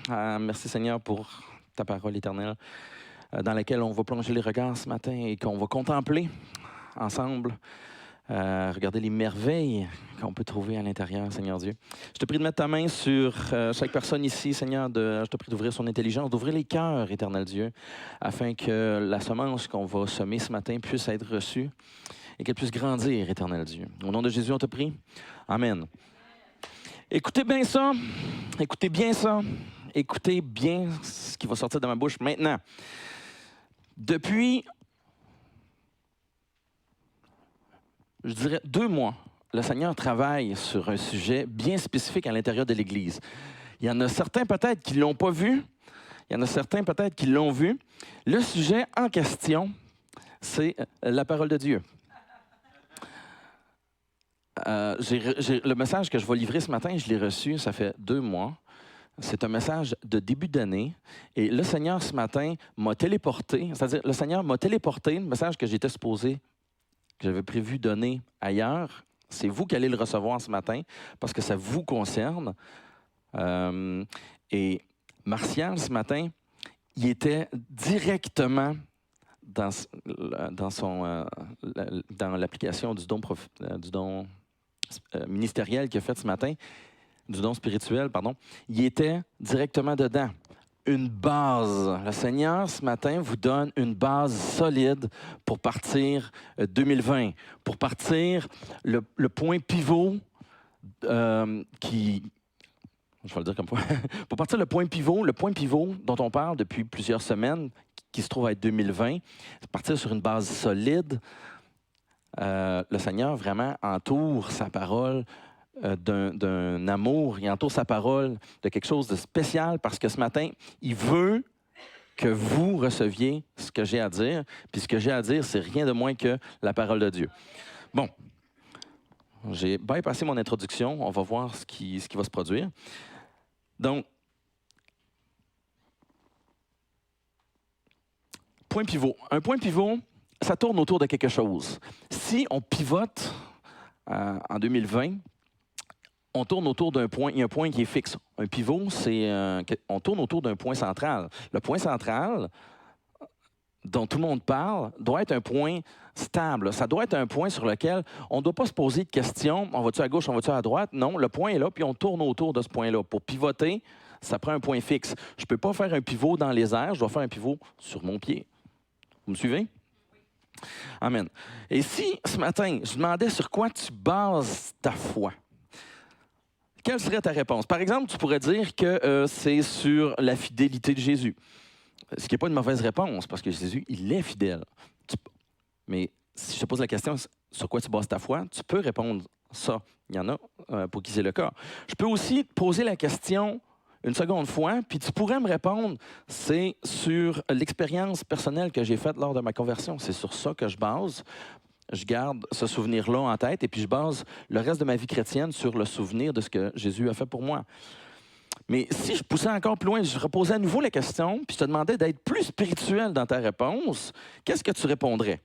Merci Seigneur pour ta parole éternelle dans laquelle on va plonger les regards ce matin et qu'on va contempler ensemble, regarder les merveilles qu'on peut trouver à l'intérieur, Seigneur Dieu. Je te prie de mettre ta main sur chaque personne ici, Seigneur. Je te prie d'ouvrir son intelligence, d'ouvrir les cœurs, éternel Dieu, afin que la semence qu'on va semer ce matin puisse être reçue et qu'elle puisse grandir, éternel Dieu. Au nom de Jésus, on te prie. Amen. Écoutez bien ça. Écoutez bien ça. Écoutez bien ce qui va sortir de ma bouche maintenant. Depuis, je dirais, 2 mois, le Seigneur travaille sur un sujet bien spécifique à l'intérieur de l'Église. Il y en a certains peut-être qui ne l'ont pas vu. Il y en a certains peut-être qui l'ont vu. Le sujet en question, c'est la parole de Dieu. Le message que je vais livrer ce matin, je l'ai reçu, ça fait 2 mois. C'est un message de début d'année. Et le Seigneur, ce matin, m'a téléporté. C'est-à-dire, le Seigneur m'a téléporté le message que j'étais supposé, que j'avais prévu donner ailleurs. C'est vous qui allez le recevoir ce matin parce que ça vous concerne. Et Martial, ce matin, il était directement dans l'application du don ministériel qu'il a fait ce matin, du don spirituel, pardon, il était directement dedans. Une base. Le Seigneur, ce matin, vous donne une base solide pour partir 2020, pour partir le point pivot qui... Je vais le dire comme ça. Pour partir le point pivot dont on parle depuis plusieurs semaines, qui se trouve à être 2020, partir sur une base solide. Le Seigneur vraiment entoure sa parole d'un amour, il entoure sa parole de quelque chose de spécial parce que ce matin, il veut que vous receviez ce que j'ai à dire. Puis ce que j'ai à dire, c'est rien de moins que la parole de Dieu. Bon, j'ai bypassé mon introduction. On va voir ce qui va se produire. Donc, point pivot. Un point pivot, ça tourne autour de quelque chose. Si on pivote en 2020, on tourne autour d'un point, il y a un point qui est fixe. Un pivot, on tourne autour d'un point central. Le point central dont tout le monde parle doit être un point stable. Ça doit être un point sur lequel on ne doit pas se poser de questions. On va-tu à gauche, on va-tu à droite? Non, le point est là, puis on tourne autour de ce point-là. Pour pivoter, ça prend un point fixe. Je ne peux pas faire un pivot dans les airs, je dois faire un pivot sur mon pied. Vous me suivez? Amen. Et si, ce matin, je demandais sur quoi tu bases ta foi, quelle serait ta réponse? Par exemple, tu pourrais dire que c'est sur la fidélité de Jésus. Ce qui n'est pas une mauvaise réponse, parce que Jésus, il est fidèle. Mais si je te pose la question, sur quoi tu bases ta foi, tu peux répondre ça. Il y en a pour qui c'est le cas. Je peux aussi te poser la question une seconde fois, puis tu pourrais me répondre, c'est sur l'expérience personnelle que j'ai faite lors de ma conversion. C'est sur ça que je base. Je garde ce souvenir-là en tête et puis je base le reste de ma vie chrétienne sur le souvenir de ce que Jésus a fait pour moi. Mais si je poussais encore plus loin, je reposais à nouveau la question, puis je te demandais d'être plus spirituel dans ta réponse, qu'est-ce que tu répondrais?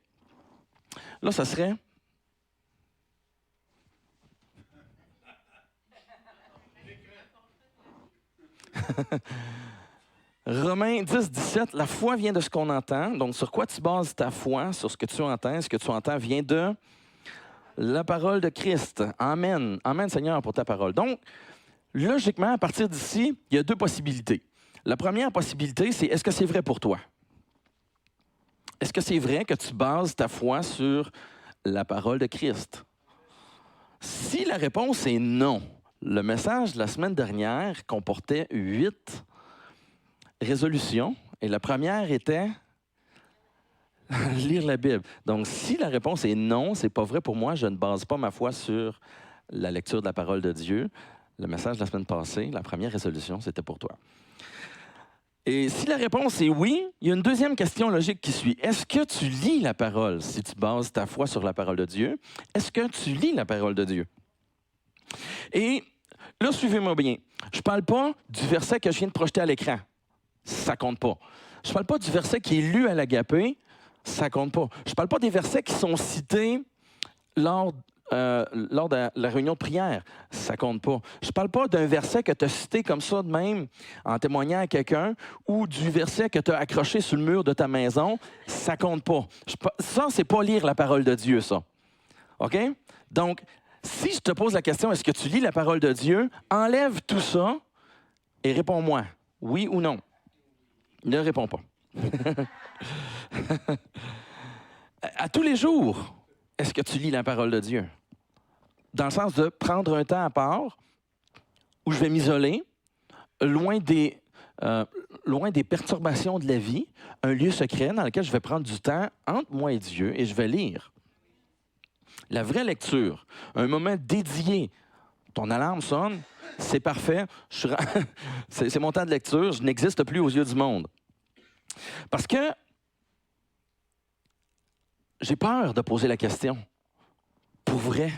Là, ça serait... Romains 10, 17, la foi vient de ce qu'on entend. Donc, sur quoi tu bases ta foi? Sur ce que tu entends. Ce que tu entends vient de la parole de Christ. Amen. Amen, Seigneur, pour ta parole. Donc, logiquement, à partir d'ici, il y a 2 possibilités. La première possibilité, c'est est-ce que c'est vrai pour toi? Est-ce que c'est vrai que tu bases ta foi sur la parole de Christ? Si la réponse est non, le message de la semaine dernière comportait 8 résolutions et la première était lire la Bible. Donc, si la réponse est non, c'est pas vrai pour moi, je ne base pas ma foi sur la lecture de la parole de Dieu. Le message de la semaine passée, la première résolution, c'était pour toi. Et si la réponse est oui, il y a une deuxième question logique qui suit. Est-ce que tu lis la parole si tu bases ta foi sur la parole de Dieu? Est-ce que tu lis la parole de Dieu? Et là, suivez-moi bien. Je ne parle pas du verset que je viens de projeter à l'écran. Ça compte pas. Je ne parle pas du verset qui est lu à l'agapé. Ça compte pas. Je ne parle pas des versets qui sont cités lors lors de la réunion de prière. Ça compte pas. Je ne parle pas d'un verset que tu as cité comme ça de même en témoignant à quelqu'un ou du verset que tu as accroché sur le mur de ta maison. Ça compte pas. Ça, c'est pas lire la parole de Dieu, ça. OK? Donc, si je te pose la question, est-ce que tu lis la parole de Dieu? Enlève tout ça et réponds-moi, oui ou non. Ne réponds pas. À tous les jours, est-ce que tu lis la parole de Dieu? Dans le sens de prendre un temps à part où je vais m'isoler, loin des perturbations de la vie, un lieu secret dans lequel je vais prendre du temps entre moi et Dieu et je vais lire. La vraie lecture, un moment dédié. Ton alarme sonne, c'est parfait. C'est mon temps de lecture, je n'existe plus aux yeux du monde. Parce que j'ai peur de poser la question. Pour vrai.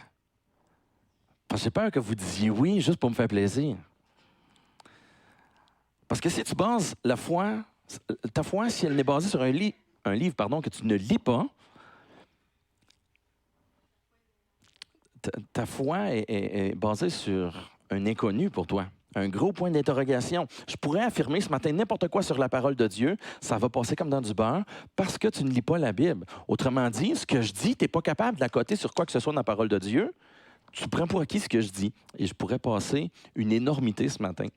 Parce que j'ai peur que vous disiez oui juste pour me faire plaisir. Parce que si tu bases ta foi, si elle n'est basée sur un livre que tu ne lis pas, ta foi est basée sur un inconnu pour toi, un gros point d'interrogation. Je pourrais affirmer ce matin n'importe quoi sur la parole de Dieu, ça va passer comme dans du beurre parce que tu ne lis pas la Bible. Autrement dit, ce que je dis, tu n'es pas capable de l'accoter sur quoi que ce soit dans la parole de Dieu. Tu prends pour acquis ce que je dis. Et je pourrais passer une énormité ce matin.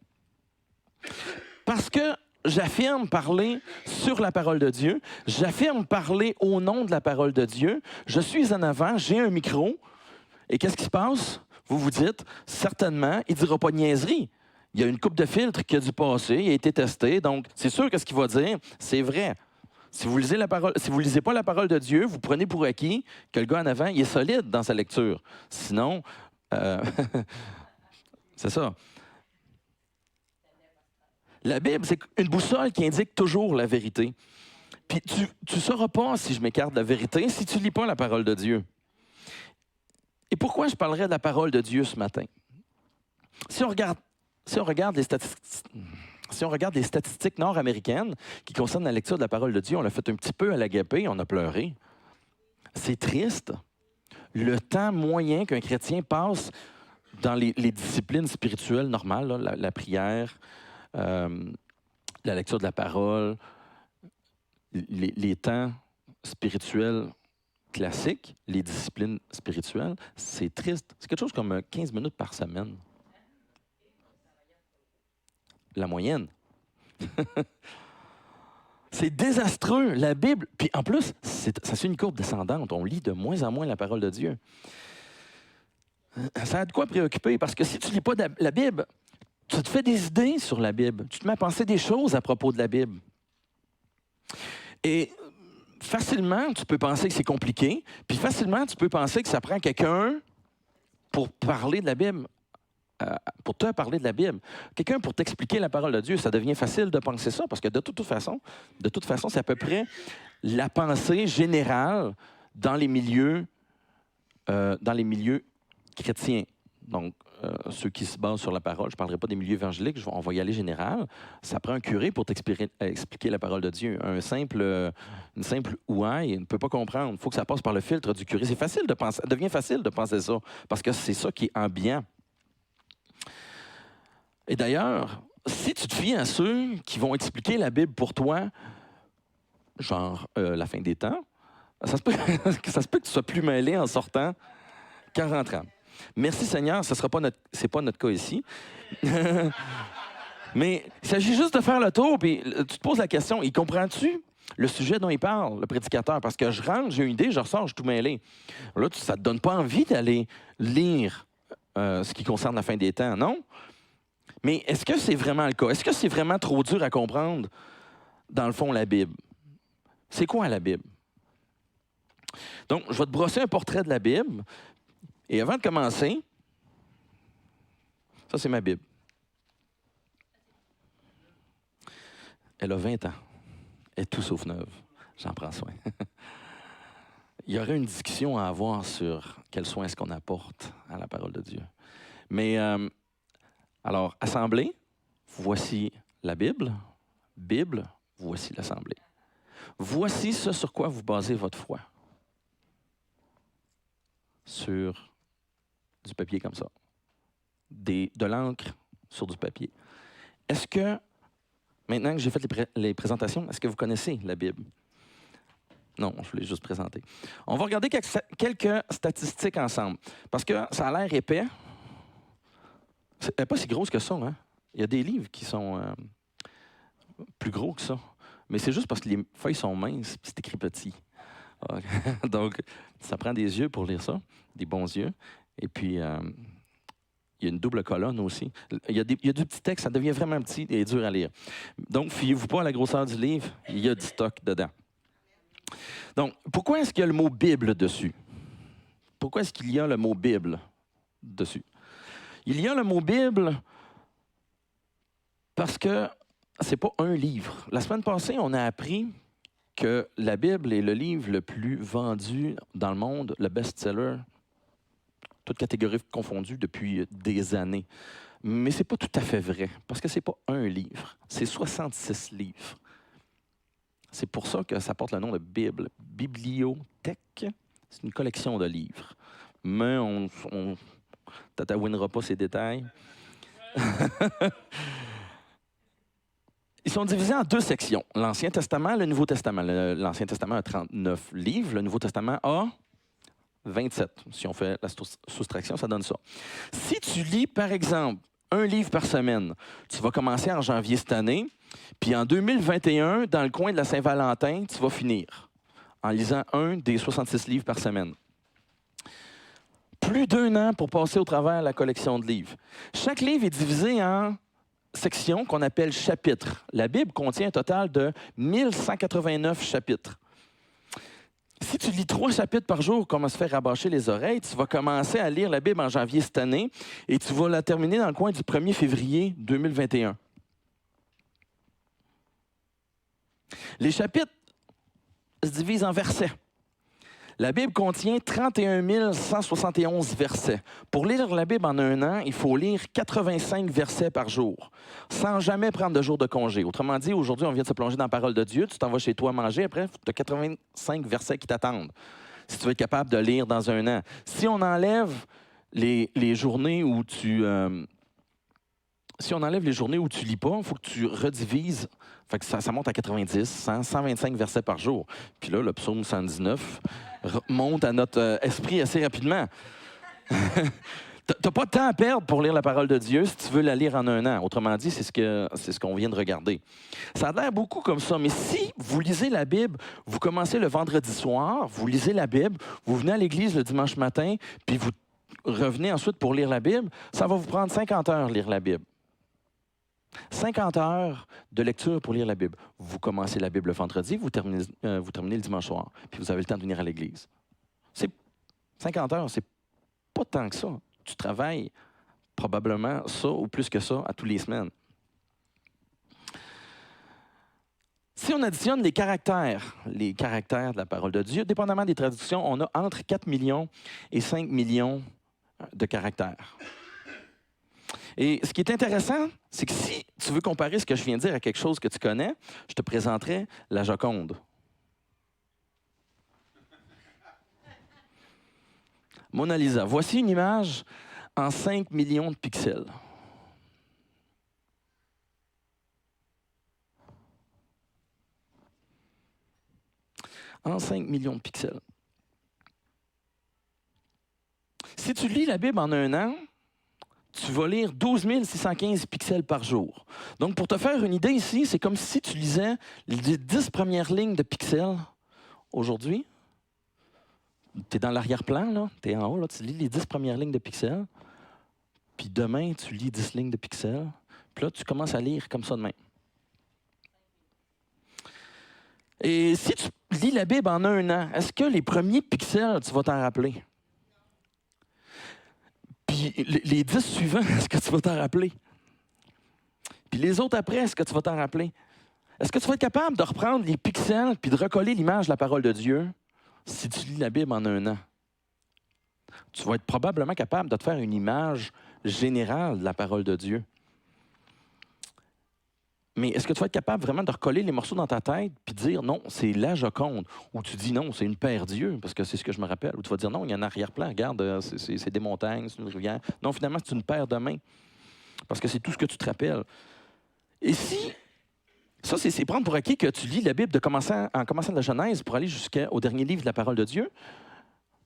Parce que j'affirme parler sur la parole de Dieu, j'affirme parler au nom de la parole de Dieu, je suis en avant, j'ai un micro, et qu'est-ce qui se passe? Vous vous dites, certainement, il ne dira pas de niaiserie. Il y a une coupe de filtre qui a dû passer, il a été testé, donc c'est sûr que ce qu'il va dire, c'est vrai. Si vous ne lisez pas la parole de Dieu, vous prenez pour acquis que le gars en avant, il est solide dans sa lecture. Sinon, c'est ça. La Bible, c'est une boussole qui indique toujours la vérité. Puis tu ne sauras pas si je m'écarte de la vérité si tu ne lis pas la parole de Dieu. Et pourquoi je parlerais de la parole de Dieu ce matin? Si on regarde les statistiques nord-américaines qui concernent la lecture de la parole de Dieu, on l'a fait un petit peu à l'agapé, on a pleuré. C'est triste. Le temps moyen qu'un chrétien passe dans les disciplines spirituelles normales, là, la prière, la lecture de la parole, les temps spirituels classiques, les disciplines spirituelles, c'est triste. C'est quelque chose comme 15 minutes par semaine. La moyenne. C'est désastreux, la Bible. Puis en plus, ça suit une courbe descendante. On lit de moins en moins la parole de Dieu. Ça a de quoi préoccuper, parce que si tu ne lis pas la Bible, tu te fais des idées sur la Bible. Tu te mets à penser des choses à propos de la Bible. Et facilement, tu peux penser que c'est compliqué, puis facilement, tu peux penser que ça prend quelqu'un pour parler de la Bible, pour te parler de la Bible. Quelqu'un pour t'expliquer la parole de Dieu. Ça devient facile de penser ça, parce que de toute façon, c'est à peu près la pensée générale dans les milieux chrétiens. Donc, ceux qui se basent sur la parole, je ne parlerai pas des milieux évangéliques, on va y aller général. Ça prend un curé pour expliquer la parole de Dieu. Une simple ouaille ne peut pas comprendre. Il faut que ça passe par le filtre du curé. C'est facile de penser, ça devient facile de penser ça, parce que c'est ça qui est ambiant. Et d'ailleurs, si tu te fies à ceux qui vont expliquer la Bible pour toi, genre la fin des temps, ça se peut que tu sois plus mêlé en sortant qu'en rentrant. Merci Seigneur, ce n'est pas notre cas ici. Mais il s'agit juste de faire le tour, puis tu te poses la question, il comprends-tu le sujet dont il parle, le prédicateur? Parce que je rentre, j'ai une idée, je ressors, je suis tout mêlé. Là, ça ne te donne pas envie d'aller lire ce qui concerne la fin des temps, non? Mais est-ce que c'est vraiment le cas? Est-ce que c'est vraiment trop dur à comprendre, dans le fond, la Bible? C'est quoi la Bible? Donc, je vais te brosser un portrait de la Bible. Et avant de commencer, ça, c'est ma Bible. Elle a 20 ans. Elle est tout sauf neuve. J'en prends soin. Il y aurait une discussion à avoir sur quel soin est-ce qu'on apporte à la parole de Dieu. Mais, alors, assemblée, voici la Bible. Bible, voici l'assemblée. Voici ce sur quoi vous basez votre foi. Sur du papier comme ça. De l'encre sur du papier. Est-ce que, maintenant que j'ai fait les présentations, est-ce que vous connaissez la Bible? Non, je voulais juste présenter. On va regarder quelques statistiques ensemble, parce que ça a l'air épais. Elle n'est pas si grosse que ça, hein? Il y a des livres qui sont plus gros que ça. Mais c'est juste parce que les feuilles sont minces et c'est écrit petit. Donc, ça prend des yeux pour lire ça, des bons yeux. Et puis, il y a une double colonne aussi. Il y a du petit texte, ça devient vraiment petit et dur à lire. Donc, fiez-vous pas à la grosseur du livre, il y a du stock dedans. Donc, pourquoi est-ce qu'il y a le mot Bible dessus? Pourquoi est-ce qu'il y a le mot Bible dessus? Il y a le mot Bible parce que c'est pas un livre. La semaine passée, on a appris que la Bible est le livre le plus vendu dans le monde, le best-seller, toutes catégories confondues depuis des années. Mais ce n'est pas tout à fait vrai, parce que ce n'est pas un livre, c'est 66 livres. C'est pour ça que ça porte le nom de Bible. Bibliothèque, c'est une collection de livres. Mais on tatouinera pas ces détails. Ils sont divisés en deux sections. L'Ancien Testament et le Nouveau Testament. L'Ancien Testament a 39 livres. Le Nouveau Testament a 27. Si on fait la soustraction, ça donne ça. Si tu lis, par exemple, un livre par semaine, tu vas commencer en janvier cette année, puis en 2021, dans le coin de la Saint-Valentin, tu vas finir en lisant un des 66 livres par semaine. Plus d'1 an pour passer au travers la collection de livres. Chaque livre est divisé en sections qu'on appelle chapitres. La Bible contient un total de 1189 chapitres. Si tu lis 3 chapitres par jour, comme à se faire rabâcher les oreilles, tu vas commencer à lire la Bible en janvier cette année et tu vas la terminer dans le coin du 1er février 2021. Les chapitres se divisent en versets. La Bible contient 31 171 versets. Pour lire la Bible en 1 an, il faut lire 85 versets par jour, sans jamais prendre de jour de congé. Autrement dit, aujourd'hui, on vient de se plonger dans la parole de Dieu, tu t'en vas chez toi manger, après, tu as 85 versets qui t'attendent, si tu veux être capable de lire dans 1 an. Si on enlève les journées où tu... Si on enlève les journées où tu lis pas, il faut que tu redivises. Fait que ça monte à 90, 100, 125 versets par jour. Puis là, le psaume 119 monte à notre esprit assez rapidement. Tu n'as pas de temps à perdre pour lire la parole de Dieu si tu veux la lire en 1 an. Autrement dit, c'est ce qu'on vient de regarder. Ça a l'air beaucoup comme ça, mais si vous lisez la Bible, vous commencez le vendredi soir, vous lisez la Bible, vous venez à l'église le dimanche matin, puis vous revenez ensuite pour lire la Bible, ça va vous prendre 50 heures lire la Bible. 50 heures de lecture pour lire la Bible. Vous commencez la Bible le vendredi, vous terminez le dimanche soir, puis vous avez le temps de venir à l'église. 50 heures, c'est pas tant que ça. Tu travailles probablement ça ou plus que ça à toutes les semaines. Si on additionne les caractères de la parole de Dieu, dépendamment des traductions, on a entre 4 millions et 5 millions de caractères. Et ce qui est intéressant, c'est que si tu veux comparer ce que je viens de dire à quelque chose que tu connais, je te présenterai la Joconde. Mona Lisa. Voici une image en 5 millions de pixels. En 5 millions de pixels. Si tu lis la Bible en 1 an, tu vas lire 12 615 pixels par jour. Donc, pour te faire une idée ici, c'est comme si tu lisais les 10 premières lignes de pixels aujourd'hui. Tu es dans l'arrière-plan, là, tu es en haut, là, tu lis les 10 premières lignes de pixels. Puis demain, tu lis 10 lignes de pixels. Puis là, tu commences à lire comme ça demain. Et si tu lis la Bible en 1 an, est-ce que les premiers pixels, tu vas t'en rappeler? Puis les 10 suivants, est-ce que tu vas t'en rappeler? Puis les autres après, est-ce que tu vas t'en rappeler? Est-ce que tu vas être capable de reprendre les pixels puis de recoller l'image de la parole de Dieu si tu lis la Bible en 1 an? Tu vas être probablement capable de te faire une image générale de la parole de Dieu. Mais est-ce que tu vas être capable vraiment de recoller les morceaux dans ta tête puis de dire non, c'est la Joconde, ou tu dis non, c'est une paire d'yeux, parce que c'est ce que je me rappelle, ou tu vas dire non, il y a un arrière-plan, regarde, c'est des montagnes, c'est une rivière. Non, finalement, c'est une paire de mains, parce que c'est tout ce que tu te rappelles. Et si, ça, c'est prendre pour acquis que tu lis la Bible en commençant de la Genèse pour aller jusqu'au dernier livre de la parole de Dieu.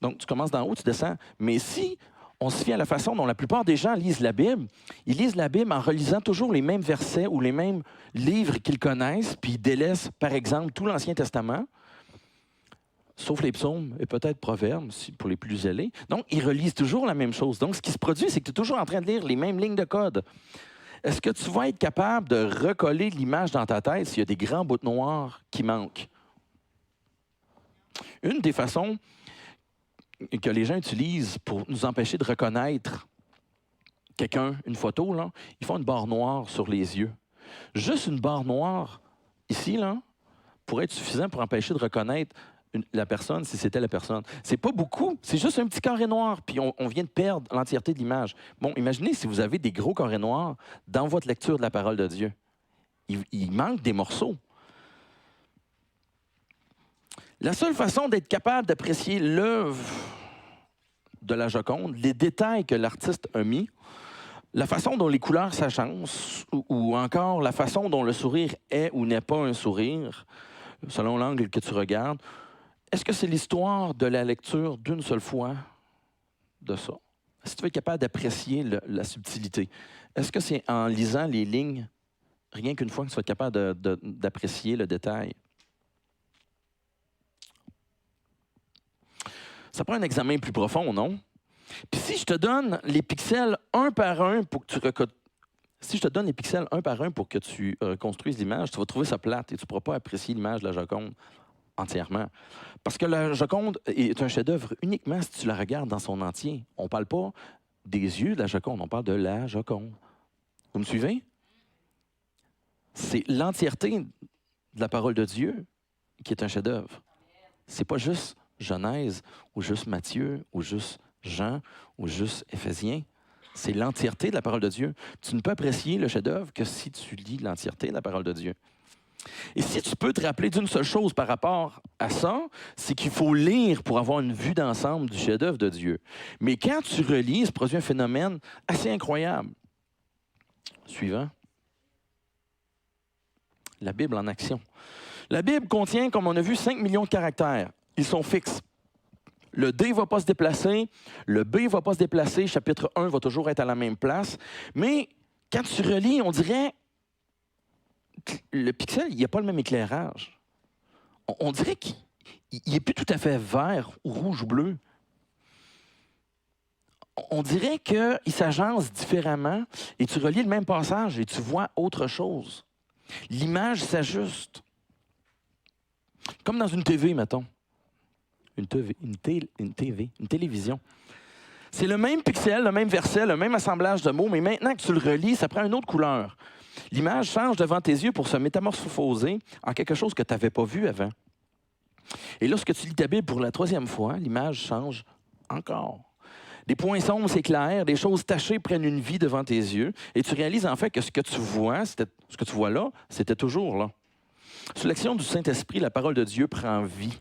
Donc, tu commences d'en haut, tu descends. Mais si on se fie à la façon dont la plupart des gens lisent la Bible, ils lisent la Bible en relisant toujours les mêmes versets ou les mêmes livres qu'ils connaissent, puis ils délaissent, par exemple, tout l'Ancien Testament, sauf les psaumes et peut-être Proverbes, pour les plus zélés. Donc, ils relisent toujours la même chose. Donc, ce qui se produit, c'est que tu es toujours en train de lire les mêmes lignes de code. Est-ce que tu vas être capable de recoller l'image dans ta tête s'il y a des grands bouts noirs qui manquent? Une des façons que les gens utilisent pour nous empêcher de reconnaître quelqu'un, une photo, là, ils font une barre noire sur les yeux. Juste une barre noire, ici, là, pourrait être suffisant pour empêcher de reconnaître la personne si c'était la personne. C'est pas beaucoup, c'est juste un petit carré noir, puis on vient de perdre l'entièreté de l'image. Bon, imaginez si vous avez des gros carrés noirs dans votre lecture de la parole de Dieu. Il manque des morceaux. La seule façon d'être capable d'apprécier l'œuvre de la Joconde, les détails que l'artiste a mis, la façon dont les couleurs s'agencent, ou encore la façon dont le sourire est ou n'est pas un sourire, selon l'angle que tu regardes, est-ce que c'est l'histoire de la lecture d'une seule fois de ça? Est-ce que tu es capable d'apprécier la subtilité? Est-ce que c'est en lisant les lignes, rien qu'une fois, que tu vas être capable d'apprécier le détail? Ça prend un examen plus profond, non? Puis si je te donne les pixels un par un pour que tu reconstruises l'image, tu vas trouver ça plate et tu ne pourras pas apprécier l'image de la Joconde entièrement. Parce que la Joconde est un chef-d'œuvre uniquement si tu la regardes dans son entier. On ne parle pas des yeux de la Joconde, on parle de la Joconde. Vous me suivez? C'est l'entièreté de la parole de Dieu qui est un chef-d'œuvre. C'est pas juste Genèse, ou juste Matthieu, ou juste Jean, ou juste Éphésiens. C'est l'entièreté de la parole de Dieu. Tu ne peux apprécier le chef-d'œuvre que si tu lis l'entièreté de la parole de Dieu. Et si tu peux te rappeler d'une seule chose par rapport à ça, c'est qu'il faut lire pour avoir une vue d'ensemble du chef-d'œuvre de Dieu. Mais quand tu relis, il se produit un phénomène assez incroyable. Suivant. La Bible en action. La Bible contient, comme on a vu, 5 millions de caractères. Ils sont fixes. Le D ne va pas se déplacer, le B ne va pas se déplacer, chapitre 1 va toujours être à la même place. Mais quand tu relis, on dirait que le pixel, il n'y a pas le même éclairage. On dirait qu'il n'est plus tout à fait vert ou rouge ou bleu. On dirait qu'il s'agence différemment et tu relis le même passage et tu vois autre chose. L'image s'ajuste. Comme dans une TV, mettons. Une télévision. C'est le même pixel, le même verset, le même assemblage de mots, mais maintenant que tu le relis, ça prend une autre couleur. L'image change devant tes yeux pour se métamorphoser en quelque chose que tu n'avais pas vu avant. Et lorsque tu lis ta Bible pour la 3e fois, l'image change encore. Des points sombres s'éclairent, des choses tachées prennent une vie devant tes yeux, et tu réalises en fait que ce que tu vois là, c'était toujours là. Sous l'action du Saint-Esprit, la parole de Dieu prend vie.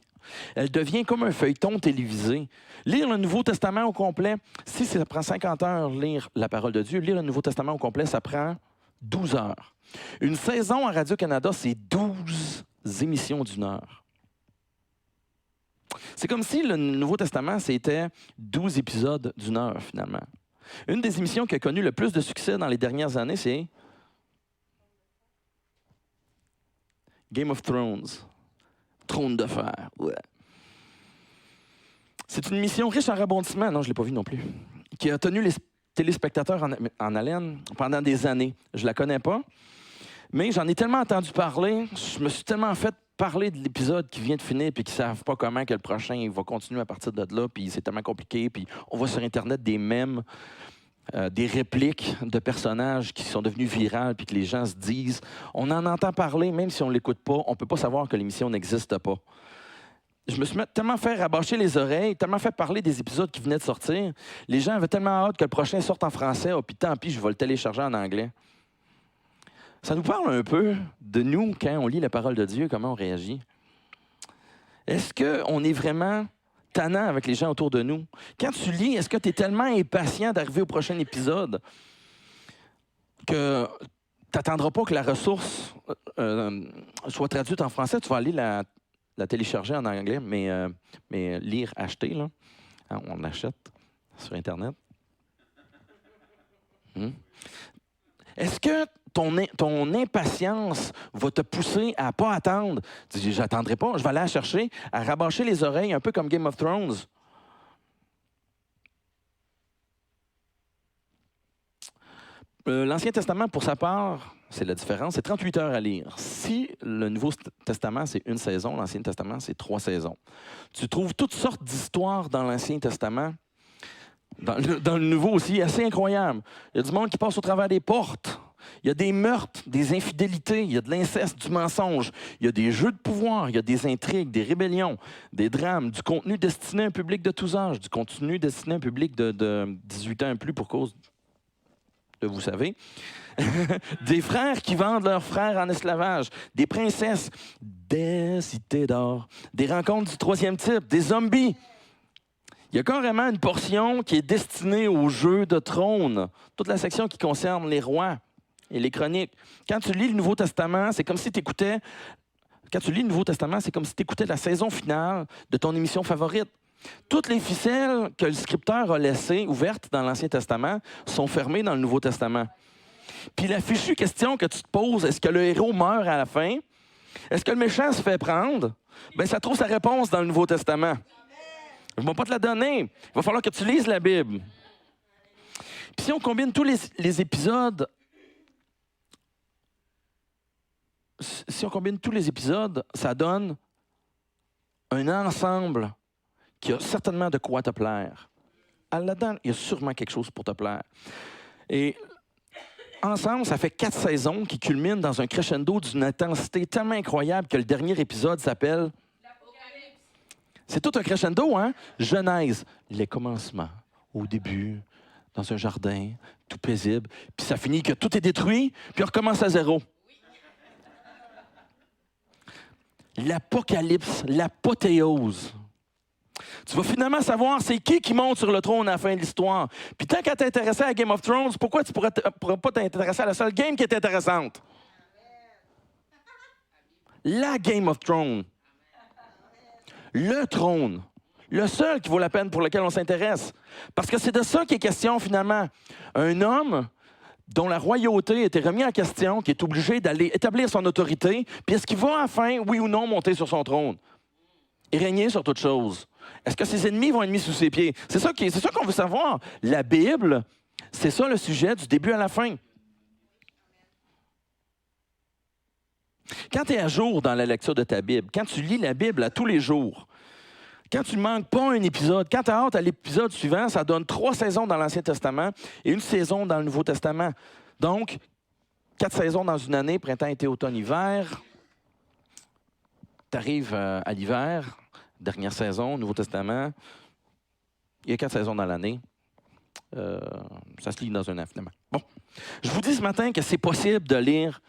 Elle devient comme un feuilleton télévisé. Lire le Nouveau Testament au complet, si ça prend 50 heures lire la parole de Dieu, lire le Nouveau Testament au complet, ça prend 12 heures. Une saison à Radio-Canada, c'est 12 émissions d'1 heure. C'est comme si le Nouveau Testament, c'était 12 épisodes d'1 heure, finalement. Une des émissions qui a connu le plus de succès dans les dernières années, c'est Game of Thrones. Trône de fer, ouais. C'est une émission riche en rebondissements, non, je ne l'ai pas vue non plus, qui a tenu les téléspectateurs en haleine pendant des années. Je ne la connais pas, mais j'en ai tellement entendu parler, je me suis tellement fait parler de l'épisode qui vient de finir puis qui ne savent pas comment que le prochain il va continuer à partir de là, puis c'est tellement compliqué, puis on voit sur Internet des mèmes, des répliques de personnages qui sont devenus virales puis que les gens se disent. On en entend parler, même si on ne l'écoute pas, on ne peut pas savoir que l'émission n'existe pas. Je me suis tellement fait rabâcher les oreilles, tellement fait parler des épisodes qui venaient de sortir. Les gens avaient tellement hâte que le prochain sorte en français. Oh, puis tant pis, je vais le télécharger en anglais. Ça nous parle un peu de nous quand on lit la parole de Dieu, comment on réagit. Est-ce qu'on est vraiment tannant avec les gens autour de nous? Quand tu lis, est-ce que tu es tellement impatient d'arriver au prochain épisode que tu n'attendras pas que la ressource soit traduite en français? Tu vas aller la télécharger en anglais, mais lire, acheter, là. On achète sur Internet. Est-ce que ton impatience va te pousser à ne pas attendre? Tu dis, j'attendrai pas, je vais aller la chercher, à rabâcher les oreilles, un peu comme Game of Thrones. L'Ancien Testament, pour sa part, c'est la différence, c'est 38 heures à lire. Si le Nouveau Testament, c'est une saison, l'Ancien Testament, c'est 3 saisons. Tu trouves toutes sortes d'histoires dans l'Ancien Testament, dans le Nouveau aussi, assez incroyables. Il y a du monde qui passe au travers des portes. Il y a des meurtres, des infidélités, il y a de l'inceste, du mensonge, il y a des jeux de pouvoir, il y a des intrigues, des rébellions, des drames, du contenu destiné à un public de tous âges, du contenu destiné à un public de 18 ans et plus pour cause de, vous savez, des frères qui vendent leurs frères en esclavage, des princesses, des cités d'or, des rencontres du 3e type, des zombies. Il y a carrément une portion qui est destinée au jeu de trône, toute la section qui concerne les rois et les chroniques. Quand tu lis le Nouveau Testament, c'est comme si tu écoutais... Quand tu lis le Nouveau Testament, c'est comme si tu écoutais la saison finale de ton émission favorite. Toutes les ficelles que le scripteur a laissées ouvertes dans l'Ancien Testament sont fermées dans le Nouveau Testament. Puis la fichue question que tu te poses, est-ce que le héros meurt à la fin? Est-ce que le méchant se fait prendre? Bien, ça trouve sa réponse dans le Nouveau Testament. Je ne vais pas te la donner. Il va falloir que tu lises la Bible. Puis si on combine tous les épisodes... Si on combine tous les épisodes, ça donne un ensemble qui a certainement de quoi te plaire. Là-dedans, il y a sûrement quelque chose pour te plaire. Et ensemble, ça fait 4 saisons qui culminent dans un crescendo d'une intensité tellement incroyable que le dernier épisode s'appelle... L'Apocalypse. C'est tout un crescendo, hein? Genèse, les commencements, au début, dans un jardin, tout paisible. Puis ça finit que tout est détruit, puis on recommence à zéro. L'Apocalypse, l'apothéose. Tu vas finalement savoir c'est qui monte sur le trône à la fin de l'histoire. Puis tant qu'à t'intéresser à Game of Thrones, pourquoi tu ne pourrais pas t'intéresser à la seule game qui est intéressante? La Game of Thrones. Le trône. Le seul qui vaut la peine pour lequel on s'intéresse. Parce que c'est de ça qu'il est question finalement. Un homme dont la royauté était remise en question, qui est obligé d'aller établir son autorité, puis est-ce qu'il va enfin, oui ou non, monter sur son trône et régner sur toute chose? Est-ce que ses ennemis vont être mis sous ses pieds? C'est ça qu'on veut savoir. La Bible, c'est ça le sujet du début à la fin. Quand tu es à jour dans la lecture de ta Bible, quand tu lis la Bible à tous les jours, quand tu ne manques pas un épisode, quand tu as hâte à l'épisode suivant, ça donne 3 saisons dans l'Ancien Testament et 1 saison dans le Nouveau Testament. Donc, 4 saisons dans une année, printemps, été, automne, hiver. Tu arrives à l'hiver, dernière saison, Nouveau Testament. Il y a 4 saisons dans l'année. Ça se lit dans un an, finalement. Bon, je vous dis ce matin que c'est possible de lire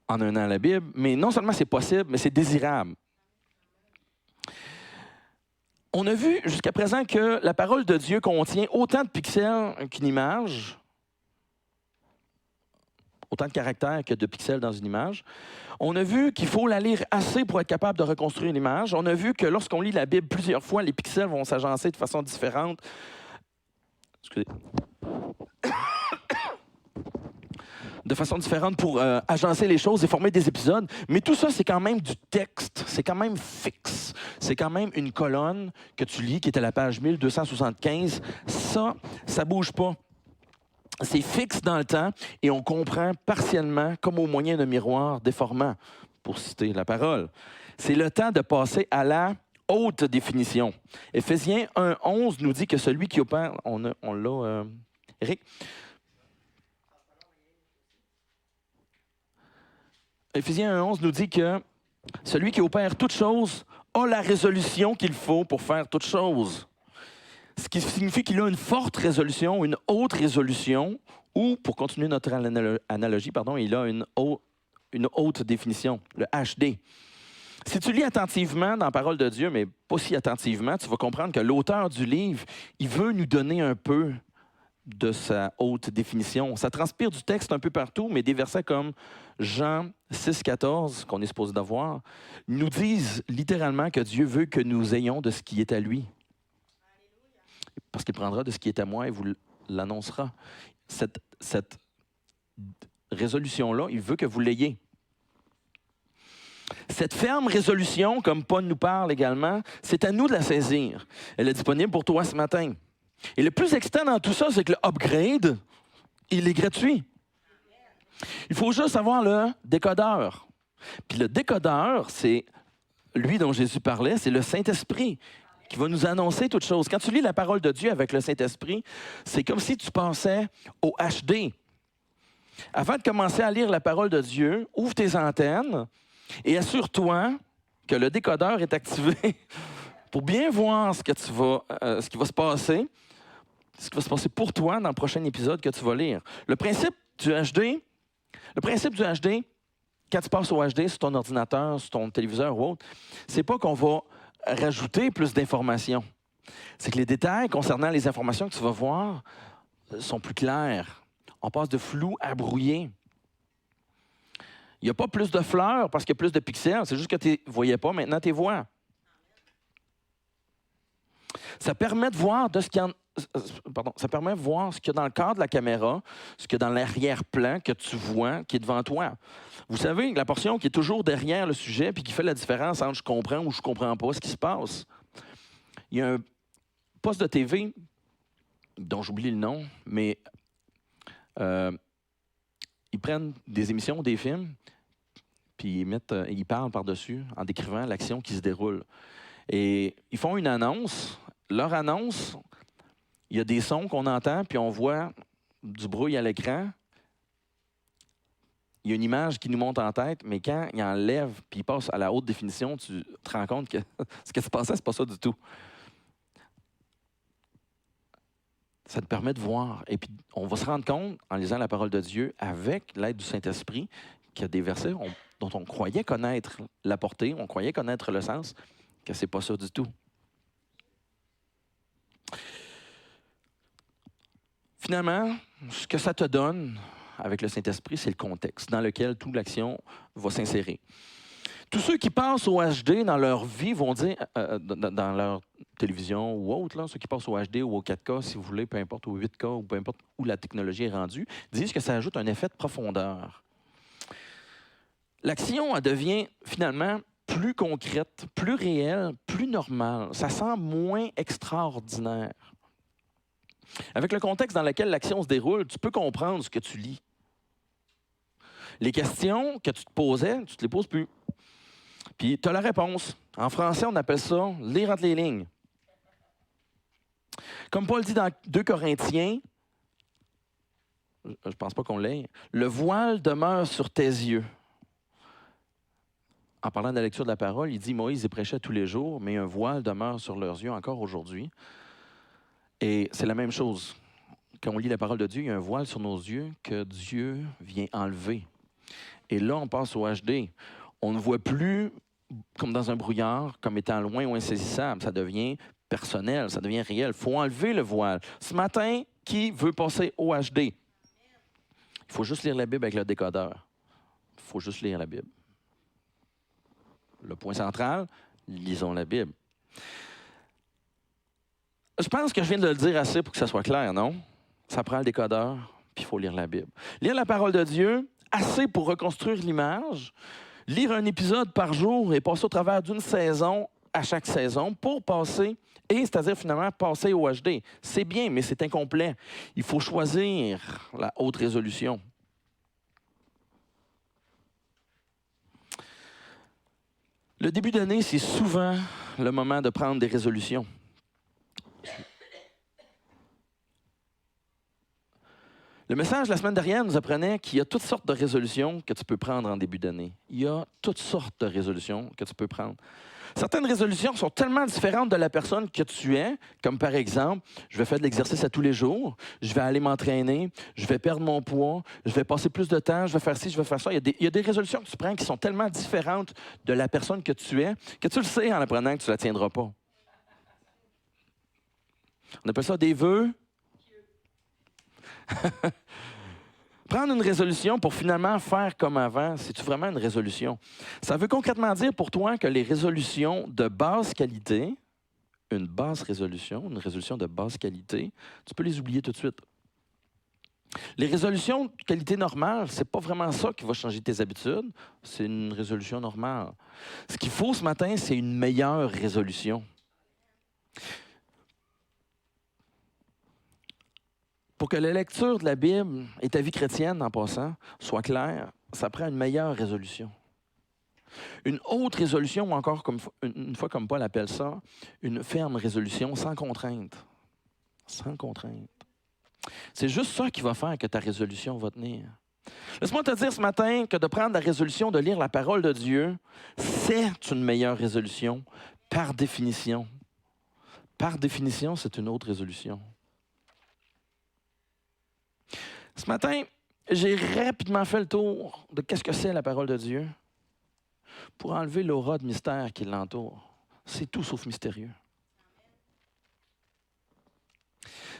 en un an la Bible, mais non seulement c'est possible, mais c'est désirable. On a vu jusqu'à présent que la parole de Dieu contient autant de pixels qu'une image, autant de caractères que de pixels dans une image. On a vu qu'il faut la lire assez pour être capable de reconstruire une image. On a vu que lorsqu'on lit la Bible plusieurs fois, les pixels vont s'agencer de façon différente. Excusez. De façon différente pour agencer les choses et former des épisodes. Mais tout ça, c'est quand même du texte. C'est quand même fixe. C'est quand même une colonne que tu lis, qui est à la page 1275. Ça ne bouge pas. C'est fixe dans le temps et on comprend partiellement comme au moyen d'un miroir déformant, pour citer la parole. C'est le temps de passer à la haute définition. Éphésiens 1:11 nous dit que celui qui opère... On l'a, Eric? Éphésiens 1:11 nous dit que celui qui opère toute chose a la résolution qu'il faut pour faire toute chose. Ce qui signifie qu'il a une forte résolution, une haute résolution, ou, pour continuer notre analogie, il a une haute définition, le HD. Si tu lis attentivement dans la parole de Dieu, mais pas si attentivement, tu vas comprendre que l'auteur du livre, il veut nous donner un peu de sa haute définition. Ça transpire du texte un peu partout, mais des versets comme Jean 6,14, qu'on est supposé d'avoir, nous disent littéralement que Dieu veut que nous ayons de ce qui est à lui. Parce qu'il prendra de ce qui est à moi et vous l'annoncera. Cette résolution-là, il veut que vous l'ayez. Cette ferme résolution, comme Paul nous parle également, c'est à nous de la saisir. Elle est disponible pour toi ce matin. Et le plus excitant dans tout ça, c'est que le upgrade, il est gratuit. Il faut juste avoir le décodeur. Puis le décodeur, c'est lui dont Jésus parlait, c'est le Saint-Esprit qui va nous annoncer toutes choses. Quand tu lis la parole de Dieu avec le Saint-Esprit, c'est comme si tu pensais au HD. Avant de commencer à lire la parole de Dieu, ouvre tes antennes et assure-toi que le décodeur est activé pour bien voir ce qui va se passer, ce qui va se passer pour toi dans le prochain épisode que tu vas lire. Le principe du HD, quand tu passes au HD sur ton ordinateur, sur ton téléviseur ou autre, c'est pas qu'on va rajouter plus d'informations. C'est que les détails concernant les informations que tu vas voir sont plus clairs. On passe de flou à brouillé. Il n'y a pas plus de fleurs parce qu'il y a plus de pixels. C'est juste que tu ne voyais pas, maintenant tu les vois. Ça permet de voir ça permet de voir ce qu'il y a dans le cadre de la caméra, ce qu'il y a dans l'arrière-plan que tu vois, qui est devant toi. Vous savez, la portion qui est toujours derrière le sujet puis qui fait la différence entre je comprends ou je ne comprends pas ce qui se passe. Il y a un poste de TV dont j'oublie le nom, mais ils prennent des émissions, des films, puis ils parlent par-dessus en décrivant l'action qui se déroule. Et ils font une annonce. Leur annonce, il y a des sons qu'on entend, puis on voit du bruit à l'écran. Il y a une image qui nous monte en tête, mais quand il enlève puis il passe à la haute définition, tu te rends compte que ce qui se passait, c'est pas ça du tout. Ça te permet de voir. Et puis, on va se rendre compte, en lisant la parole de Dieu, avec l'aide du Saint-Esprit, qu'il y a des versets dont on croyait connaître la portée, on croyait connaître le sens, que c'est pas ça du tout. Finalement, ce que ça te donne avec le Saint-Esprit, c'est le contexte dans lequel toute l'action va s'insérer. Tous ceux qui passent au HD dans leur vie vont dire, dans leur télévision ou autre, là, ceux qui passent au HD ou au 4K, si vous voulez, peu importe, au 8K ou peu importe où la technologie est rendue, disent que ça ajoute un effet de profondeur. L'action, elle devient finalement plus concrète, plus réelle, plus normale. Ça semble moins extraordinaire. Avec le contexte dans lequel l'action se déroule, tu peux comprendre ce que tu lis. Les questions que tu te posais, tu ne te les poses plus. Puis tu as la réponse. En français, on appelle ça « lire entre les lignes ». Comme Paul dit dans 2 Corinthiens, je ne pense pas qu'on l'ait, « Le voile demeure sur tes yeux ». En parlant de la lecture de la parole, il dit « Moïse y prêchait tous les jours, mais un voile demeure sur leurs yeux encore aujourd'hui ». Et c'est la même chose. Quand on lit la parole de Dieu, il y a un voile sur nos yeux que Dieu vient enlever. Et là, on passe au HD. On ne voit plus comme dans un brouillard, comme étant loin ou insaisissable. Ça devient personnel, ça devient réel. Il faut enlever le voile. Ce matin, qui veut passer au HD? Il faut juste lire la Bible avec le décodeur. Il faut juste lire la Bible. Le point central, lisons la Bible. Je pense que je viens de le dire assez pour que ça soit clair, non? Ça prend le décodeur, puis il faut lire la Bible. Lire la parole de Dieu, assez pour reconstruire l'image. Lire un épisode par jour et passer au travers d'une saison à chaque saison pour passer, c'est-à-dire finalement passer au HD. C'est bien, mais c'est incomplet. Il faut choisir la haute résolution. Le début d'année, c'est souvent le moment de prendre des résolutions. Le message la semaine dernière nous apprenait qu'il y a toutes sortes de résolutions que tu peux prendre en début d'année. Il y a toutes sortes de résolutions que tu peux prendre. Certaines résolutions sont tellement différentes de la personne que tu es, comme par exemple, je vais faire de l'exercice à tous les jours, je vais aller m'entraîner, je vais perdre mon poids, je vais passer plus de temps, je vais faire ci, je vais faire ça. Il y a des résolutions que tu prends qui sont tellement différentes de la personne que tu es que tu le sais en la prenant que tu ne la tiendras pas. On appelle ça des vœux. Prendre une résolution pour finalement faire comme avant, c'est-tu vraiment une résolution? Ça veut concrètement dire pour toi que les résolutions de basse qualité, une basse résolution, une résolution de basse qualité, tu peux les oublier tout de suite. Les résolutions de qualité normale, c'est pas vraiment ça qui va changer tes habitudes, c'est une résolution normale. Ce qu'il faut ce matin, c'est une meilleure résolution. Pour que la lecture de la Bible et ta vie chrétienne, en passant, soit claire, ça prend une meilleure résolution. Une autre résolution, ou encore une fois comme Paul appelle ça, une ferme résolution sans contrainte. Sans contrainte. C'est juste ça qui va faire que ta résolution va tenir. Laisse-moi te dire ce matin que de prendre la résolution de lire la parole de Dieu, c'est une meilleure résolution par définition. Par définition, c'est une autre résolution. Ce matin, j'ai rapidement fait le tour de qu'est-ce que c'est la parole de Dieu pour enlever l'aura de mystère qui l'entoure. C'est tout sauf mystérieux.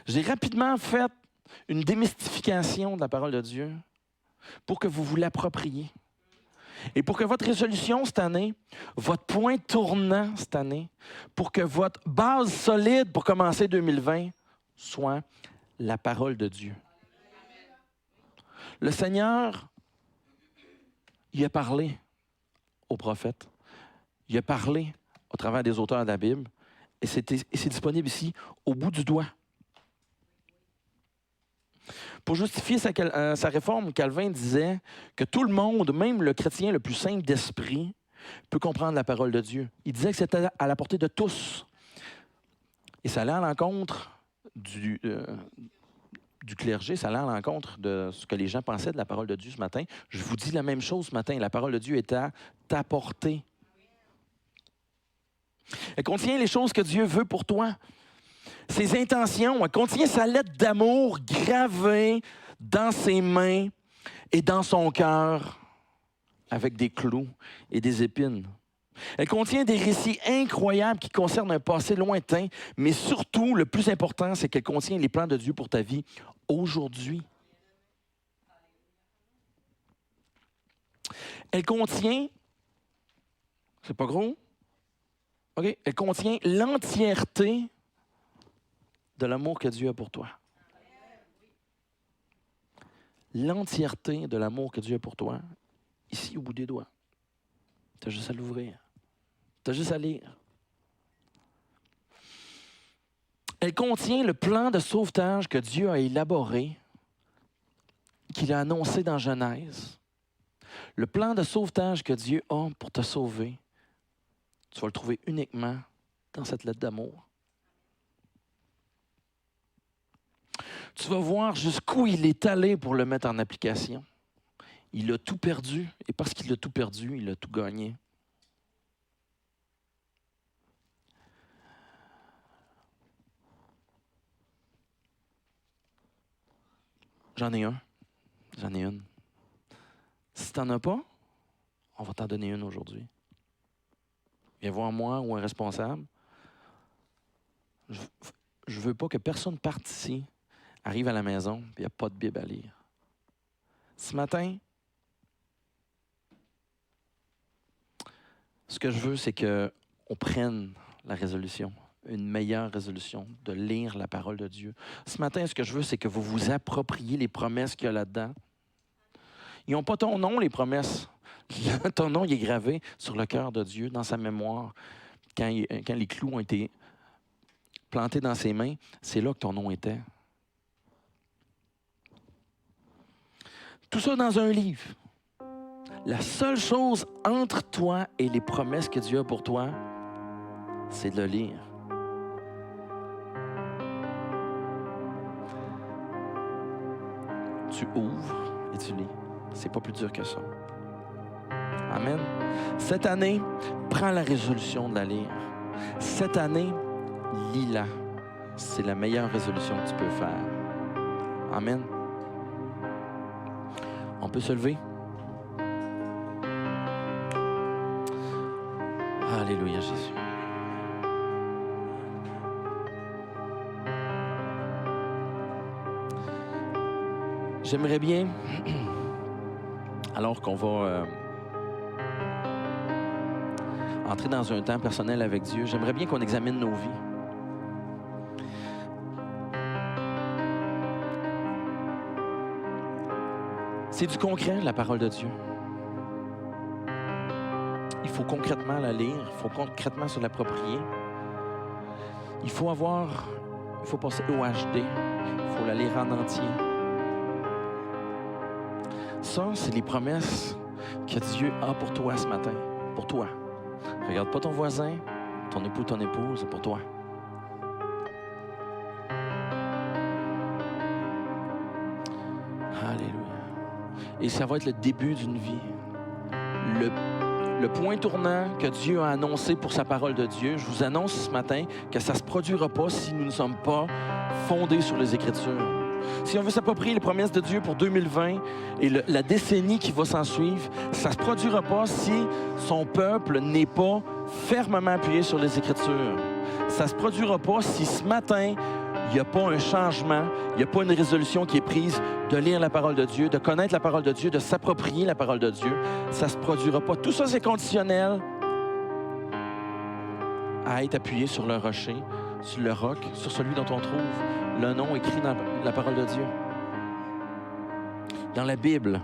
J'ai rapidement fait une démystification de la parole de Dieu pour que vous vous l'appropriez. Et pour que votre résolution cette année, votre point tournant cette année, pour que votre base solide pour commencer 2020 soit la parole de Dieu. Le Seigneur, il a parlé aux prophètes. Il a parlé au travers des auteurs de la Bible. Et c'est disponible ici, au bout du doigt. Pour justifier sa réforme, Calvin disait que tout le monde, même le chrétien le plus simple d'esprit, peut comprendre la parole de Dieu. Il disait que c'était à la portée de tous. Et ça allait à l'encontre du clergé, ça allait à l'encontre de ce que les gens pensaient de la parole de Dieu ce matin. Je vous dis la même chose ce matin. La parole de Dieu est à ta portée. Elle contient les choses que Dieu veut pour toi. Ses intentions, elle contient sa lettre d'amour gravée dans ses mains et dans son cœur avec des clous et des épines. Elle contient des récits incroyables qui concernent un passé lointain, mais surtout, le plus important, c'est qu'elle contient les plans de Dieu pour ta vie aujourd'hui. Elle contient, c'est pas gros, OK? Elle contient l'entièreté de l'amour que Dieu a pour toi. L'entièreté de l'amour que Dieu a pour toi, ici au bout des doigts. Tu as juste à l'ouvrir. Tu as juste à lire. Elle contient le plan de sauvetage que Dieu a élaboré, qu'il a annoncé dans Genèse. Le plan de sauvetage que Dieu a pour te sauver, tu vas le trouver uniquement dans cette lettre d'amour. Tu vas voir jusqu'où il est allé pour le mettre en application. Il a tout perdu, et parce qu'il a tout perdu, il a tout gagné. J'en ai un. J'en ai une. Si tu n'en as pas, on va t'en donner une aujourd'hui. Viens voir moi ou un responsable. Je ne veux pas que personne parte ici, arrive à la maison, et il n'y a pas de Bible à lire. Ce matin, ce que je veux, c'est qu'on prenne la résolution, une meilleure résolution de lire la parole de Dieu. Ce matin, ce que je veux, c'est que vous vous appropriez les promesses qu'il y a là-dedans. Ils n'ont pas ton nom, les promesses. Ton nom, il est gravé sur le cœur de Dieu, dans sa mémoire. Quand les clous ont été plantés dans ses mains, c'est là que ton nom était. Tout ça dans un livre. La seule chose entre toi et les promesses que Dieu a pour toi, c'est de le lire. tu ouvres et tu lis. C'est pas plus dur que ça. Amen. Cette année, prends la résolution de la lire. Cette année, lis-la. C'est la meilleure résolution que tu peux faire. Amen. On peut se lever. Alléluia, Jésus. J'aimerais bien, alors qu'on va entrer dans un temps personnel avec Dieu, j'aimerais bien qu'on examine nos vies. C'est du concret, la parole de Dieu. Il faut concrètement la lire, il faut concrètement se l'approprier. Il faut passer au HD, il faut la lire en entier. Ça, c'est les promesses que Dieu a pour toi ce matin, pour toi. Regarde pas ton voisin, ton époux, ton épouse, c'est pour toi. Alléluia. Et ça va être le début d'une vie. Le point tournant que Dieu a annoncé pour sa parole de Dieu, je vous annonce ce matin que ça ne se produira pas si nous ne sommes pas fondés sur les Écritures. Si on veut s'approprier les promesses de Dieu pour 2020 et la décennie qui va s'en suivre, ça ne se produira pas si son peuple n'est pas fermement appuyé sur les Écritures. Ça ne se produira pas si ce matin, il n'y a pas un changement, il n'y a pas une résolution qui est prise de lire la parole de Dieu, de connaître la parole de Dieu, de s'approprier la parole de Dieu. Ça ne se produira pas. Tout ça, c'est conditionnel à être appuyé sur le rocher, sur le roc, sur celui dont on trouve le nom écrit dans la parole de Dieu. Dans la Bible,